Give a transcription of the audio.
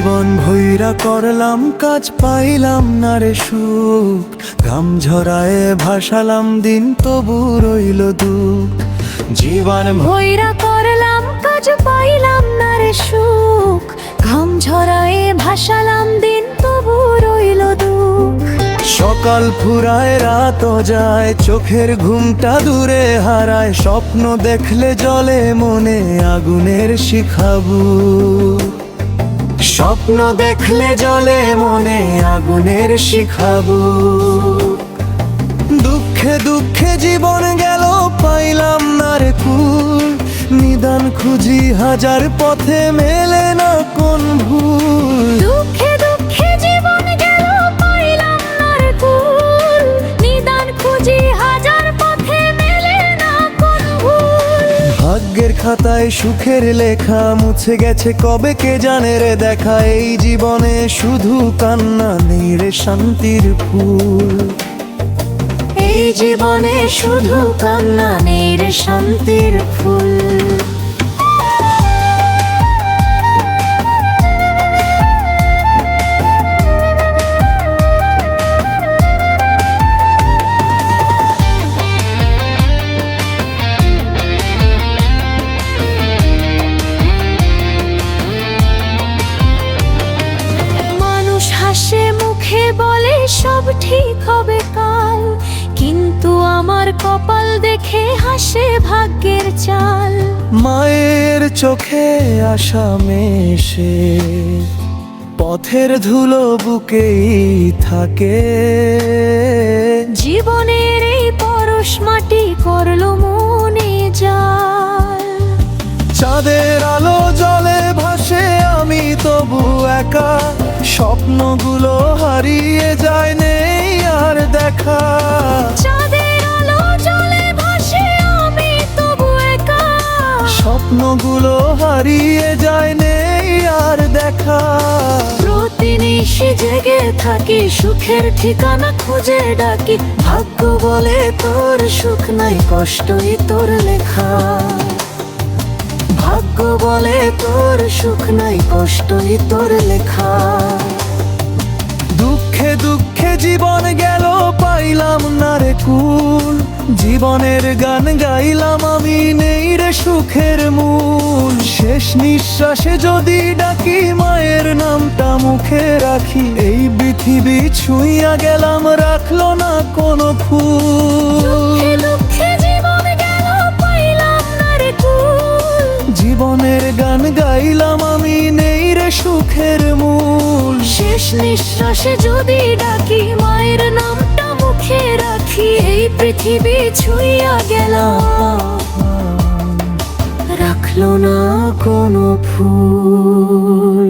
জীবন ভৈরা করলাম কাজ, পাইলাম না রে সুখ। ঘাম ঝরায়ে ভাসালাম দিন, তবু রইল দুঃখ। জীবন ভৈরা করলাম কাজ, পাইলাম না রে সুখ। ঘাম ঝরায়ে ভাসালাম দিন, তবু রইল দুঃখ। সকাল ফুরায় রাত যায়, চোখের ঘুমটা দূরে হারায়। স্বপ্ন দেখলে জলে মনে আগুনের শিখাবু। স্বপ্ন দেখলে জলে মনে আগুনের শিখাবু। দুঃখে দুঃখে জীবন গেল, পাইলাম না রে কুল। নিদান খুঁজি হাজার পথে, মেলে না কোন ভুল। দুঃখে দুঃখে জীবন গেল, পাইলাম না রে কুল। নিদান খুঁজি হাজার পথে, মেলে না কোন ভুল। ভাগ্যের খাতায় সুখের লেখা মুছে গেছে কবে কে জানে রে দেখা। এই জীবনে শুধু কান্না, নেই রে শান্তির ফুল। এই জীবনে শুধু কান্না, নেই রে শান্তির ফুল। মানুষ হাসে মুখে বলে সব ঠিক হবে কাল, কিন্তু আমার কপাল দেখে হাসে ভাগ্যের চাল। মায়ের চোখে আশা মেশে, পথের ধুলো বুকেই থাকে। জীবনের এই পরশ মাটি করলো মনে জাল। চাঁদের আলো জলে ভাসে, আমি তবু একা। স্বপ্নগুলো হারিয়ে যায়, নেই আর দেখা। চাঁদের আলো জলে ভাসে, আমি তবু একা। স্বপ্নগুলো হারিয়ে যায়, নেই আর দেখা। প্রতিনিশি জেগে থাকি, সুখের ঠিকানা খুঁজে ডাকি। ভাগ্য বলে তোর সুখ নাই, কষ্টই তোর লেখা। ভাগ্য বলে তোর সুখ নাই, কষ্টই তোর লেখা। দুঃখে দুঃখে জীবন গেল, পাইলাম না রে কুল। জীবনের গান গাইলাম আমি, নেই রে সুখের মূল। শেষ নিঃশ্বাসে যদি ডাকি, মায়ের নামটা মুখে রাখি। এই পৃথিবী ছুঁইয়া গেলাম, রাখলো না কোনো ফুল। দুঃখে দুঃখে জীবন গেল, পাইলাম না রে কুল। জীবনের গান গাইলাম আমি, নেই রে সুখের মূল। শেষ নিঃশ্বাসে যদি ডাকি, মায়ের নামটা মুখে রাখি। এই পৃথিবী ছুঁইয়া গেলাম, রাখলো না কোনো ফুল।